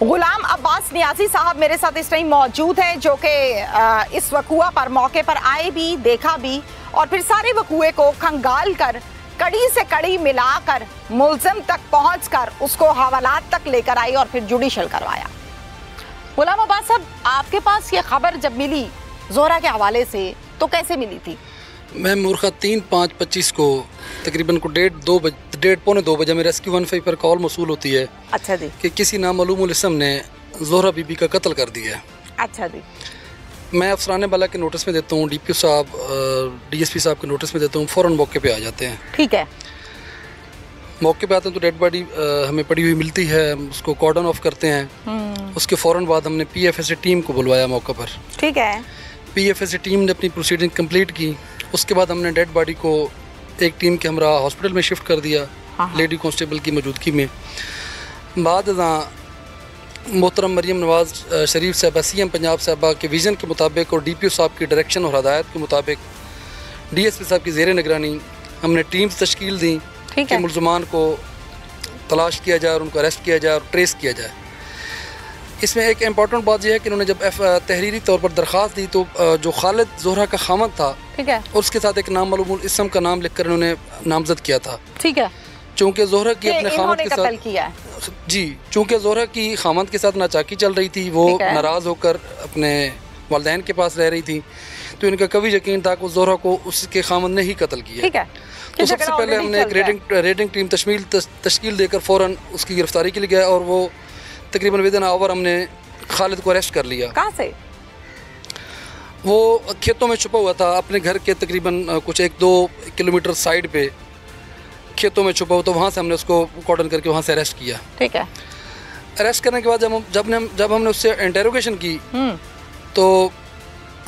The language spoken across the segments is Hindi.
गुलाम अब्बास नियाजी साहब मेरे साथ इस टाइम मौजूद हैं, जो कि इस वकूआ पर मौके पर आए भी, देखा भी और फिर सारे वकूए को खंगाल कर कड़ी से कड़ी मिलाकर मुल्जिम तक पहुंचकर उसको हवालात तक लेकर आई और फिर जुडिशल करवाया। गुलाम अब्बास साहब, आपके पास ये खबर जब मिली जोहरा के हवाले से तो कैसे मिली थी? मैं मूर्खा 3/5/25 को तकरीबन को 1:30-1:45 बजे में रेस्क्यू 15 पर कॉल मौसूल होती है। अच्छा जी। कि किसी नामालूम इस्म ने जोहरा बीबी का कत्ल कर दिया है। अच्छा जी। मैं अफसरान बाला के नोटिस में देता हूँ, DPO साहब, DSP साहब के नोटिस में देता हूँ, फ़ौरन मौके पे आ जाते हैं। ठीक है। मौके पे आते हैं तो डेड बॉडी हमें पड़ी हुई मिलती है, उसको कॉर्डन ऑफ करते हैं। उसके फ़ौरन बाद हमने PFSA टीम को बुलवाया मौके पर। ठीक है। PFSA टीम ने अपनी प्रोसीडिंग कंप्लीट की। उसके बाद हमने डेड बॉडी को एक टीम के हमरा हॉस्पिटल में शिफ्ट कर दिया, लेडी कांस्टेबल की मौजूदगी में। बाद मोहतरम मरीम नवाज शरीफ साहबा CM पंजाब साहबा के विज़न के मुताबिक और DPO साहब की डायरेक्शन और हदायत के मुताबिक DSP साहब की ज़ेर निगरानी हमने टीम्स तश्कील दी कि मुल्ज़मान को तलाश किया जाए और उनको अरेस्ट किया जाए और ट्रेस किया जाए। इसमें एक इम्पॉर्टेंट बात यह है कि उन्होंने जब तहरीरी तौर पर दरख्वास्त दी तो जो खालिद जोहरा का खामद था, ठीक है, और उसके साथ एक नामालूम इस्म का नाम लिखकर उन्होंने नामजद किया था। ठीक है। चूँकि जोहरा की अपने खामद के साथ किया जी, चूँकि जोहरा की खामद के साथ नाचाकी चल रही थी, वो नाराज़ होकर अपने वालिदैन के पास रह रही थी, तो इनका कभी यकीन था कि जोहरा को उसके खामद ने ही कत्ल किया। ठीक है। तो सबसे पहले हमने एक रेडिंग टीम तश्कील देकर फ़ौरन उसकी गिरफ्तारी के लिए गया और वो तकरीबन विदिन आवर हमने खालिद को अरेस्ट कर लिया। कहाँ से? वो खेतों में छुपा हुआ था, अपने घर के तकरीबन कुछ 1-2 किलोमीटर साइड पे खेतों में छुपा हुआ, तो वहाँ से हमने उसको कॉर्डन करके वहाँ से अरेस्ट किया। ठीक है। अरेस्ट करने के बाद जब हमने उससे इंटेरोगेशन की तो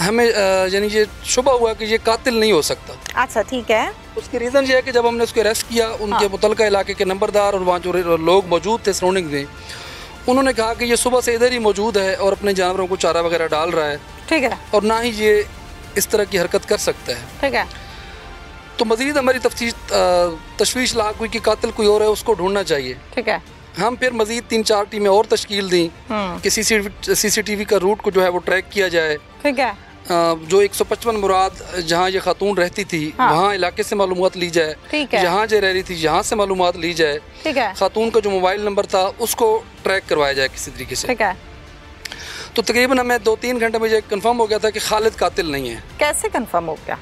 हमें यानी ये शुबा हुआ कि ये कातिल नहीं हो सकता। अच्छा, ठीक है। उसकी रीज़न ये है कि जब हमने उसको अरेस्ट किया, उनके मुतलका इलाके के नंबरदार और वहाँ जो लोग मौजूद थे सराउंडिंग में, उन्होंने कहा कि ये सुबह से इधर ही मौजूद है और अपने जानवरों को चारा वगैरह डाल रहा है। ठीक है। और ना ही ये इस तरह की हरकत कर सकता है। ठीक है। तो मज़ीद हमारी तशवीश लाक हुई कि कातिल कोई और है, उसको ढूंढना चाहिए। ठीक है। हम फिर मज़ीद 3-4 टीमें और तश्कील दी कि CCTV का रूट को जो है वो ट्रैक किया जाए। ठीक है। जो 155 मुराद जहाँ ये खातून रहती थी, वहाँ इलाके से मालूमात ली जाए। ठीक है। जहाँ ये रह रही थी यहाँ से मालूमात ली जाए। ठीक है। खातून का जो मोबाइल नंबर था उसको ट्रैक करवाया जाए किसी तरीके से। ठीक है। तो तकरीबन हमें 2-3 घंटे में ये कंफर्म हो गया था कि खालिद कातिल नहीं है। कैसे कंफर्म हो गया?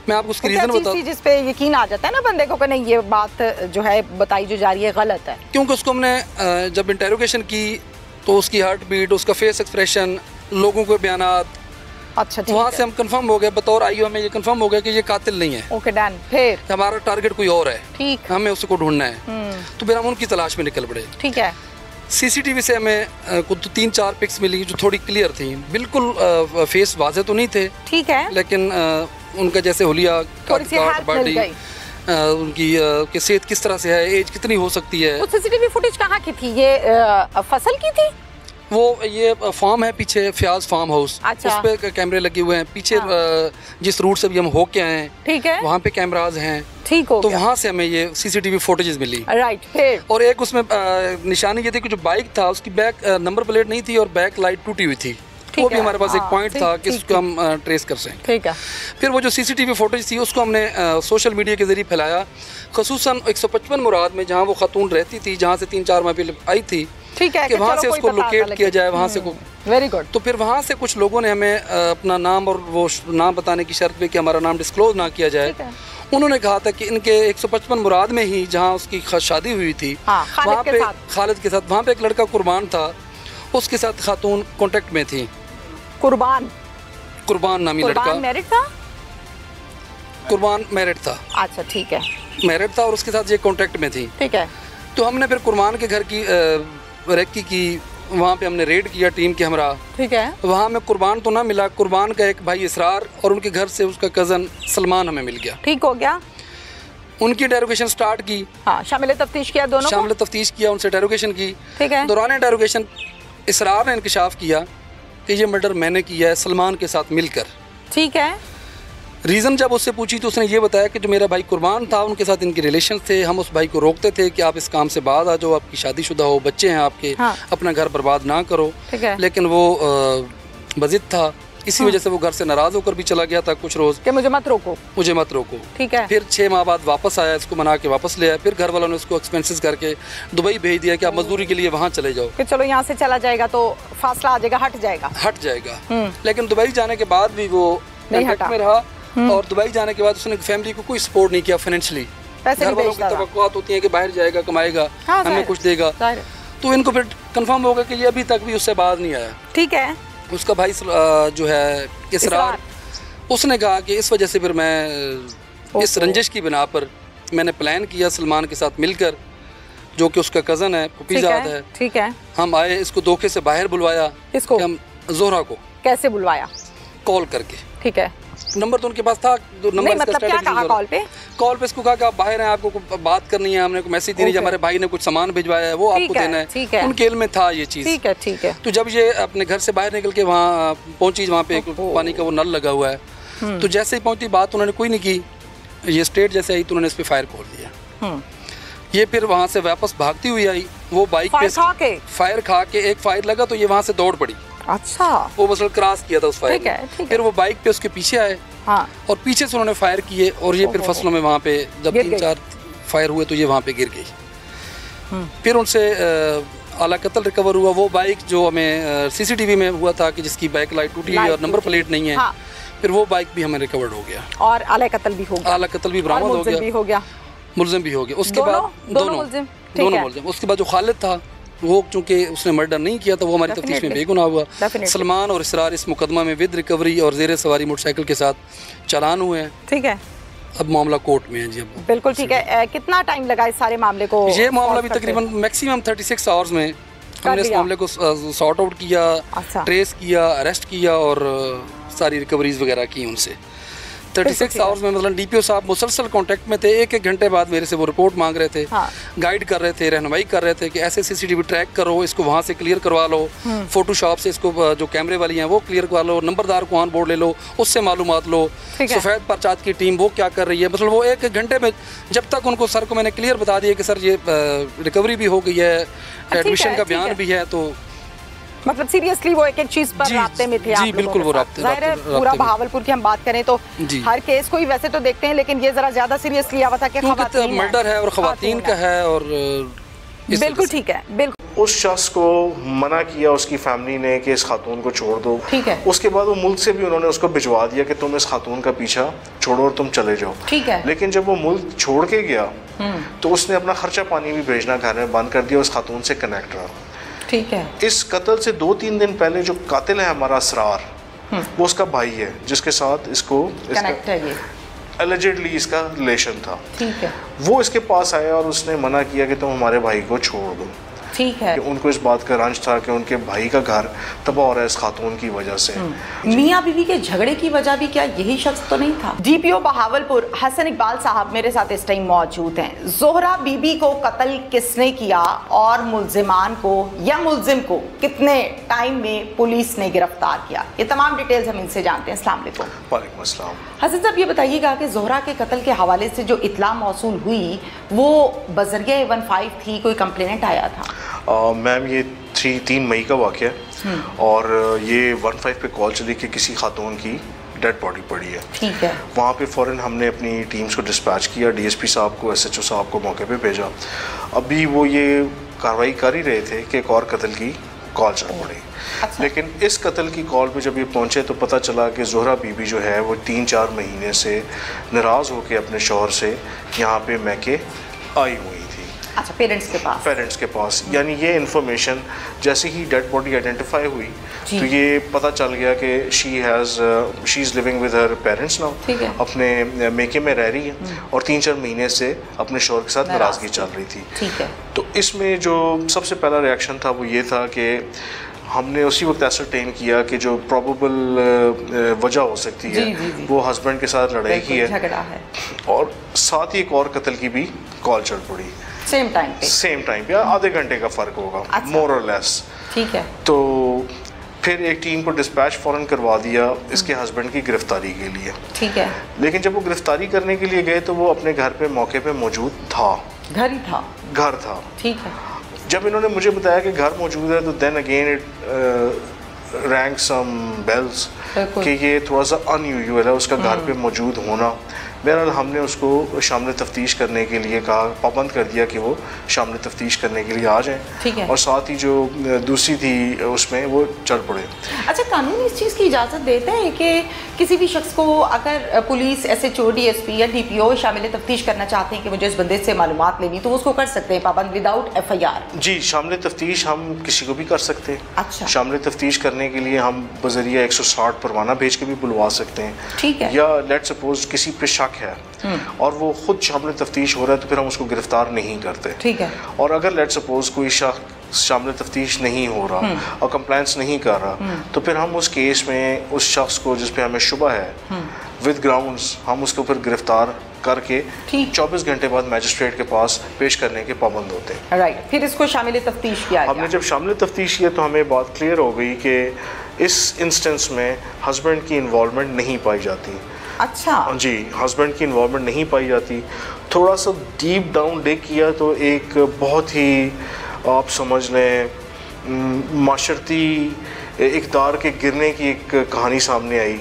मैं आपको उसकी रीज़न बताऊँ, जिस पे यकीन आ जाता है ना बंदे को कि नहीं ये बात जो है बताई जो जा रही है गलत है। क्योंकि उसको हमने जब इंटेरोगेशन की तो उसकी हार्ट बीट, उसका फेस एक्सप्रेशन, लोगों के बयानात, अच्छा, वहाँ से हम कंफर्म हो गए, बतौर IO हमें ये कंफर्म हो गया कि ये कातिल नहीं है। Okay, done. फिर हमारा टारगेट कोई और है। ठीक। हमें उसको ढूंढना है। तो फिर हम उनकी तलाश में निकल पड़े। ठीक है। CCTV से हमें कुछ 3-4 पिक्स मिली जो थोड़ी क्लियर थी, बिल्कुल फेस वाज़े तो नहीं थे। ठीक है। लेकिन उनका जैसे हुलिया, बॉडी, उनकी की सेहत किस तरह से है, एज कितनी हो सकती है। CCTV फुटेज कहाँ की थी? ये फसल की थी? वो ये फार्म है पीछे, फ्याज फार्म हाउस। अच्छा। उस पे कैमरे लगे हुए हैं पीछे। जिस रूट से भी हम होके आए हैं, ठीक है, वहाँ पे कैमराज हैं। ठीक हो तो वहाँ से हमें ये CCTV फुटेजेस मिली। राइट। फिर और एक उसमें निशानी ये थी कि जो बाइक था उसकी बैक नंबर प्लेट नहीं थी और बैक लाइट टूटी हुई थी। वो भी हमारे पास एक पॉइंट था कि उसको हम ट्रेस कर सकें। ठीक है। फिर वो जो CCTV फुटेज थी उसको हमने सोशल मीडिया के जरिए फैलाया, खसूसन 155 मुराद में जहाँ वो खातून रहती थी, जहाँ से 3-4 माह पहले आई थी। ठीक है। कि वहाँ से उसको लोकेट किया जाए, वहाँ से को। Very good. तो फिर वहाँ से कुछ लोगों ने हमें अपना नाम और वो नाम बताने की शर्त पे कि हमारा नाम डिस्क्लोज ना किया जाए। उन्होंने कहा था कि इनके 155 मुराद में ही जहाँ उसकी शादी हुई थी, वहाँ पे खालिद के साथ, वहाँ पे एक लड़का कुर्बान था, उसके साथ खातून कॉन्टेक्ट में थी। कुर्बान नामी लड़का मैरिड था। कुर्बान मैरिड था। अच्छा, ठीक है। मैरिड था और उसके साथ ये कॉन्टेक्ट में थी। ठीक है। तो हमने फिर कुर्बान के घर की रेकी की, वहाँ पे हमने रेड किया टीम के हमरा। ठीक है। वहाँ में कुर्बान तो ना मिला, कुर्बान का एक भाई इसरार और उनके घर से उसका कज़न सलमान हमें मिल गया। ठीक हो गया। उनकी इंटेरोगेशन स्टार्ट की। हाँ, शामिल तफ्तीश किया, दोनों शामिल तफ्तीश किया, उनसे इंटेरोगेशन की। ठीक है। दौरान इंटेरोगेशन इसरार ने इंकशाफ किया कि ये मर्डर मैंने किया है सलमान के साथ मिलकर। ठीक है। रीज़न जब उससे पूछी तो उसने ये बताया कि जो मेरा भाई कुर्बान था उनके साथ इनके रिलेशन थे, हम उस भाई को रोकते थे कि आप इस काम से बाद आ जाओ, आपकी शादीशुदा हो, बच्चे हैं आपके, हाँ। अपना घर बर्बाद ना करो। लेकिन वो बज़िद था, इसी वजह से वो घर से नाराज़ होकर भी चला गया था कुछ रोज़ कि मुझे मत रोको, मुझे मत रोको। ठीक है। फिर 6 माह बाद वापस आया, इसको मना के वापस ले आया। फिर घर वालों ने उसको एक्सपेंसेस करके दुबई भेज दिया कि आप मजदूरी के लिए वहाँ चले जाओ, कि चलो यहाँ से चला जाएगा तो फासला आ जाएगा, हट जाएगा। लेकिन दुबई जाने के बाद भी वो कॉन्टैक्ट में रहा, और दुबई जाने के बाद उसने फैमिली को कोई सपोर्ट नहीं किया फाइनेंशियली। घर वालों की तवक्कुआत होती है कि बाहर जाएगा, कमाएगा, हमें कुछ देगा, तो इनको फिर कंफर्म हो गया कि ये अभी तक भी उससे बाहर नहीं आया। ठीक है। उसका भाई जो है इसरार, उसने कहा कि इस वजह से फिर मैं इस रंजिश की बिना पर मैंने प्लान किया सलमान के साथ मिलकर, जो कि उसका कज़न है, फूफीजाद है। ठीक है। हम आए, इसको धोखे से बाहर बुलवाया। इसको हम जोहरा को कैसे बुलवाया? कॉल करके। ठीक है। नंबर तो उनके पास था, नंबर मतलब क्या कहा कॉल पे? कॉल पे इसको कहा कि आप बाहर हैं, आपको बात करनी है, हमने को मैसेज देनी है, हमारे भाई ने कुछ सामान भिजवाया है, वो आपको देना है। उनके इल्म में था ये चीज़। ठीक है, ठीक है। तो जब ये अपने घर से बाहर निकल के वहाँ पहुंची, वहाँ पे एक पानी का वो नल लगा हुआ है, तो जैसे ही पहुंची बात उन्होंने कोई नहीं की, ये स्टेट जैसे आई तो उन्होंने इस पर फायर खोल दिया। ये फिर वहाँ से वापस भागती हुई आई, वो बाइक पे फायर खा के, एक फायर लगा तो ये वहाँ से दौड़ पड़ी। अच्छा। वो बस क्रॉस किया था उस फायर में। फिर वो बाइक पे उसके पीछे आए, हाँ। और पीछे से उन्होंने फायर किए, और ये फिर फसलों में वहाँ पे जब 3-4 फायर हुए तो ये वहाँ पे गिर गई। फिर उनसे आला कत्ल रिकवर हुआ। वो बाइक जो हमें सीसीटीवी में हुआ था कि जिसकी बैक लाइट टूटी है और नंबर प्लेट नहीं है, हाँ। फिर वो बाइक भी हमें रिकवर्ड हो गया, और आला कत्ल भी हो गया, आला कत्ल भी बरामद हो गया, मुल्जिम भी हो गया। उसके बाद दोनों मुल्जिम। उसके बाद जो खालिद था, वो चूंकि उसने मर्डर नहीं किया था, वो हमारी तफ्तीश में बेगुनाह हुआ। सलमान और इसरार इस मुकदमा में विद रिकवरी और ज़ेर सवारी मोटरसाइकिल के साथ चालान हुए हैं। ठीक है। अब मामला कोर्ट में है जी। अब बिल्कुल ठीक है। कितना टाइम लगा इस सारे मामले को? ये मामला भी तकरीबन मैक्सिमम 36 आवर्स में हमने इस मामले को सॉर्ट आउट किया, ट्रेस किया, अरेस्ट किया और सारी रिकवरीज वगैरह की उनसे। 36 आवर्स में मतलब डीपीओ साहब मुसलसल कांटेक्ट में थे। एक घंटे बाद मेरे से वो रिपोर्ट मांग रहे थे, हाँ। गाइड कर रहे थे, रहनुमाई कर रहे थे कि ऐसे सीसीटीवी ट्रैक करो, इसको वहाँ से क्लियर करवा लो, फोटोशॉप से इसको जो कैमरे वाली हैं वो क्लियर करवा लो, नंबरदार को ऑन बोर्ड ले लो, उससे मालूमात लो, सफ़ेद परचात की टीम वो क्या कर रही है। मतलब वो एक घंटे में, जब तक उनको सर को मैंने क्लियर बता दिया कि सर ये रिकवरी भी हो गई है, एडमिशन का बयान भी है, तो मतलब सीरियसली वो एक चीज पर राब्ते में थे। जी बिल्कुल, वो राब्ते पूरा बहावलपुर की हम बात करें तो हर केस को ही वैसे तो देखते हैं, लेकिन ये जरा ज्यादा सीरियसली लिया हुआ था कि मर्डर है और खवातीन का है। और बिल्कुल ठीक है, बिल्कुल। उस शख्स को मना किया उसकी फैमिली ने कि इस खातून को छोड़ दो, ठीक है। उसके बाद वो मुल्क से भी उन्होंने उसको भिजवा दिया कि तुम इस खातून का पीछा छोड़ो और तुम चले जाओ, ठीक है। लेकिन जब वो मुल्क छोड़ के गया तो उसने अपना खर्चा पानी भी भेजना घर में बंद कर दिया, उस खातून से कनेक्ट रहा। ठीक है। इस कत्ल से 2-3 दिन पहले जो कातिल है हमारा असरार, वो उसका भाई है जिसके साथ इसको कनेक्ट है, ये एलिजिडली इसका रिलेशन था। ठीक है। वो इसके पास आया और उसने मना किया कि तुम हमारे भाई को छोड़ दो। ठीक है। कि उनको इस बात का रंज था कि उनके भाई का घर तबाह हो रहा है इस खातून की वजह से। मियाँ बीवी के झगड़े की वजह भी क्या यही शख्स तो नहीं था? डीपीओ बहावलपुर हसन इकबाल साहब मेरे साथ इस टाइम मौजूद हैं। जोहरा बीबी को कत्ल किसने किया और मुल्जिमान को या मुल्जिम को कितने टाइम में पुलिस ने गिरफ्तार किया, ये तमाम डिटेल्स हम इनसे जानते हैं। अस्सलाम वालेकुम। वालेकुम अस्सलाम। हसन साहब ये बताइएगा कि जोहरा के कत्ल के हवाले से जो इत्तला मौसूल हुई वो बजरिया 15 थी, कोई कंप्लेनेंट आया था? मैम ये 3 मई का वाक़या है और ये 15 पे कॉल चली कि किसी खातून की डेड बॉडी पड़ी है। ठीक है। वहाँ पे फ़ौरन हमने अपनी टीम्स को डिस्पैच किया, डीएसपी साहब को, एसएचओ साहब को मौके पे भेजा। अभी वो ये कार्रवाई कर ही रहे थे कि एक और कत्ल की कॉल चल पड़ी। अच्छा। लेकिन इस कत्ल की कॉल पे जब ये पहुँचे तो पता चला कि जोहरा बीबी जो है वो 3-4 महीने से नाराज़ होकर अपने शौहर से यहाँ पे मैके आई हुई। अच्छा, पेरेंट्स के पास यानी ये इन्फॉर्मेशन जैसे ही डेड बॉडी आइडेंटिफाई हुई तो ये पता चल गया कि she is living with her parents now, अपने मेके में रह रही है और 3-4 महीने से अपने शौहर के साथ नाराज़गी चल रही थी। ठीक है। तो इसमें जो सबसे पहला रिएक्शन था वो ये था कि हमने उसी वक्त एसरटेन किया कि जो प्रोबेबल वजह हो सकती है वो हस्बैंड के साथ लड़ाई की है और साथ ही एक और कत्ल की भी कॉल चल पड़ी सेम टाइम पे आधे घंटे का फ़र्क होगा, मोर और लेस। ठीक है। तो फिर एक टीम को डिस्पैच फ़ौरन करवा दिया इसके हस्बैंड की गिरफ्तारी के लिए। ठीक है। लेकिन जब वो गिरफ्तारी करने के लिए गए तो वो अपने घर पे मौके पे मौजूद था। घर ही था? घर था। ठीक है। जब इन्होंने मुझे बताया कि घर मौजूद है तो then again it rang some bells कि ये थोड़ा सा अनयूजुअल है उसका घर पे मौजूद होना। बहरहाल हमने उसको शामिल तफ्तीश करने के लिए कहा, पाबंद कर दिया कि वो शामिल तफ्तीश करने के लिए आ जाएं। और साथ ही जो दूसरी थी उसमें वो चल पड़े। अच्छा, कानून इस चीज़ की इजाज़त देता है कि किसी भी शख्स को अगर पुलिस SHO DSP या DPO शामिल तफ्तीश करना चाहते हैं कि मुझे इस बंदे से मालूमात लेनी, तो उसको कर सकते हैं पाबंद विदाउट FIR? जी, शामिल तफ्तीश हम किसी को भी कर सकते हैं। अच्छा। शामिल तफ्तीश करने के लिए हम बजरिया 160 परवाना भेज के भी बुलवा सकते हैं। ठीक है। या लेट सपोज किसी पे शक है और वो खुद शामिल तफ्तीश हो रहा है तो फिर हम उसको गिरफ्तार नहीं करते। ठीक है। और अगर लेट सपोज कोई शख्स शामिल तफ्तीश नहीं हो रहा और कंप्लेंट्स नहीं कर रहा तो फिर हम उस केस में उस शख्स को जिस पे हमें शुबा है विद ग्राउंड्स हम उसको फिर गिरफ्तार करके 24 घंटे बाद मैजिस्ट्रेट के पास पेश करने के पाबंद होते हैं। राइट। फिर इसको शामिल तफ्तीश किया। हमने जब शामिल तफ्तीश किया तो हमें बात क्लियर हो गई कि इस इंस्टेंस में हस्बैंड की इन्वॉल्वमेंट नहीं पाई जाती। अच्छा जी, हस्बैंड की इन्वॉल्वमेंट नहीं पाई जाती। थोड़ा सा डीप डाउन डिग किया तो एक बहुत ही आप समझ लें माशरती इक़्तिदार के गिरने की एक कहानी सामने आई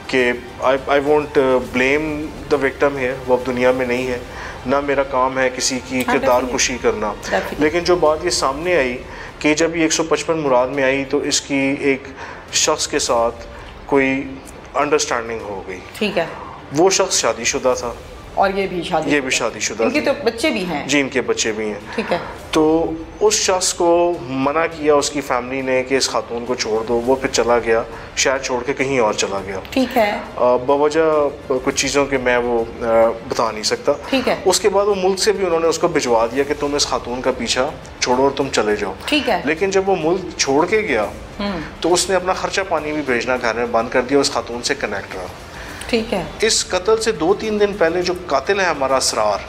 कि I won't blame the victim है, वो अब दुनिया में नहीं है, ना मेरा काम है किसी की किरदार कुशी करना। लेकिन जो बात ये सामने आई कि जब ये 155 मुराद में आई तो इसकी एक शख्स के साथ कोई अंडरस्टैंडिंग हो गई। ठीक है। वो शख्स शादीशुदा था और ये भी शादीशुदा। इनके तो बच्चे भी हैं? जी, इनके बच्चे भी हैं। ठीक है। तो उस शख्स को मना किया उसकी फैमिली ने कि इस खातून को छोड़ दो। वो फिर चला गया, शायद छोड़ के कहीं और चला गया। ठीक है। बवजह कुछ चीज़ों के मैं वो बता नहीं सकता। ठीक है। उसके बाद वो मुल्क से भी उन्होंने उसको भिजवा दिया कि तुम इस खातून का पीछा छोड़ो और तुम चले जाओ। ठीक है। लेकिन जब वो मुल्क छोड़ के गया तो उसने अपना खर्चा पानी भी भेजना घर में बंद कर दिया, उस खातून से कनेक्ट रहा। ठीक है। इस कत्ल से 2-3 दिन पहले जो कातिल है हमारा असरार,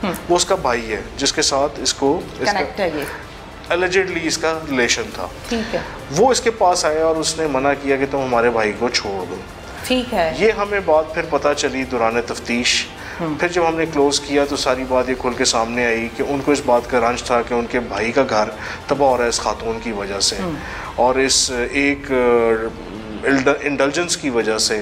वो उसका भाई है जिसके साथ इसको कनेक्ट है, ये एलिजिडली इसका रिलेशन था। ठीक है। वो इसके पास आया और उसने मना किया कि तुम हमारे भाई को छोड़ दो। ठीक है। ये हमें बात फिर पता चली दौरान तफ्तीश। फिर जब हमने क्लोज किया तो सारी बात ये खुल के सामने आई कि उनको इस बात का रंज था कि उनके भाई का घर तबाह हो रहा है इस खातून की वजह से और इस एक इंडल्जेंस की वजह से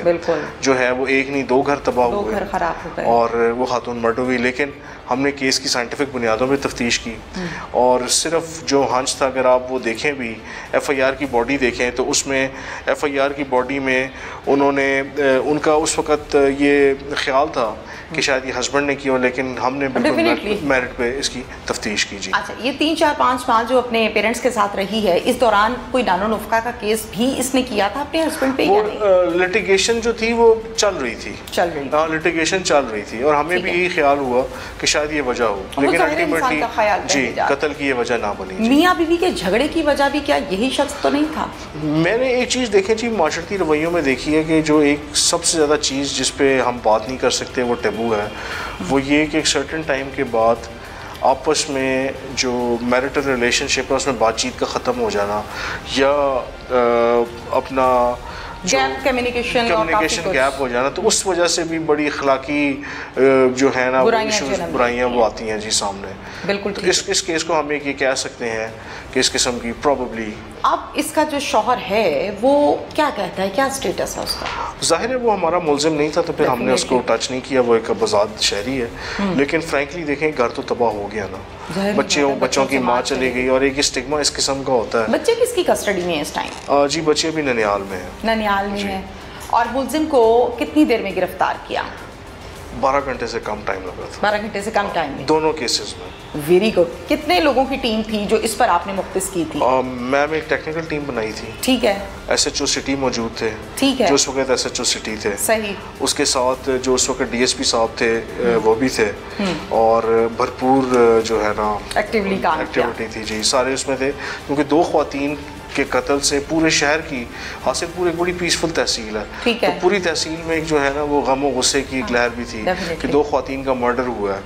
जो है वो एक नहीं 2 घर तबाह हुए, 2 घर खराब हो गए और वो खातून मर्डर हुई। लेकिन हमने केस की साइंटिफिक बुनियादों पर तफ्तीश की और सिर्फ जो हंच था, अगर आप वो देखें भी FIR की बॉडी देखें तो उसमें FIR की बॉडी में उन्होंने उनका उस वक़्त ये ख्याल था कि शायद ये हस्बैंड ने किया, लेकिन हमने बिल्कुल मेरिट पे इसकी तफ्तीश की। जी। अच्छा, ये 3, 4, 5 माह जो अपने पेरेंट्स के साथ रही है, इस दौरान कोई नानो नुफ्का का केस भी इसने किया था अपने हस्बैंड पे? वो लिटिगेशन जो थी वो चल रही थी। हाँ, लिटिगेशन चल रही थी और हमें भी यही ख्याल हुआ कि शायद ये वजह हो, लेकिन अल्टीमेटली जी कत्ल की ये वजह ना बनी। मियाँ बीवी के झगड़े की वजह भी क्या यही शख्स तो नहीं था? मैंने एक चीज़ देखी जी, माशरती रवैयों में देखी है कि जो एक सबसे ज़्यादा चीज़ जिस पे हम बात नहीं कर सकते वो टैबू है, वो ये कि एक सर्टेन टाइम के बाद आपस में जो मैरिटल रिलेशनशिप है उसमें बातचीत का ख़त्म हो जाना या अपना कम्युनिकेशन गैप हो जाना, तो उस वजह से भी बड़ी अखलाकी जो है ना बुराइयां वो आती हैं जी सामने। बिल्कुल। तो इस केस को हम एक ये कह सकते हैं कि इस किस्म की प्रॉबली। अब इसका जो शौहर है वो क्या कहता है, क्या स्टेटस है उसका? जाहिर है वो हमारा मुलजिम नहीं था तो फिर हमने उसको टच नहीं किया, वो एक आज़ाद शहरी है। लेकिन फ्रैंकली देखें घर तो तबाह हो गया ना, बच्चों की माँ चली गई और एक स्टिग्मा इस किस्म का होता है। बच्चे किसकी कस्टडी में है इस टाइम? जी, बच्चे भी ननियाल में हैं। ननियाल में है। और मुलजिम को कितनी देर में गिरफ्तार किया? 12 घंटे से कम टाइम लगा था। 12 घंटे से कम टाइम में दोनों केसेस में। Very good. कितने लोगों की टीम थी जो इस पर आपने मुख्तस की थी? मैम एक टेक्निकल टीम बनाई थी। ठीक है। SHO सिटी मौजूद थे। ठीक है। जो उस वक्त SHO सिटी थे। सही। उसके साथ जो उस वक्त DSP साहब थे वो भी थे और भरपूर जो है ना एक्टिविटी थी जी, सारे उसमें थे क्योंकि 2 ख्वातीन के कत्ल से पूरे शहर की हासिल पूरी बड़ी पीसफुल तहसील है। ठीक है। तो पूरी तहसील में एक जो है ना वो गम और गुस्से की एक लहर भी थी कि 2 ख्वातीन का मर्डर हुआ है।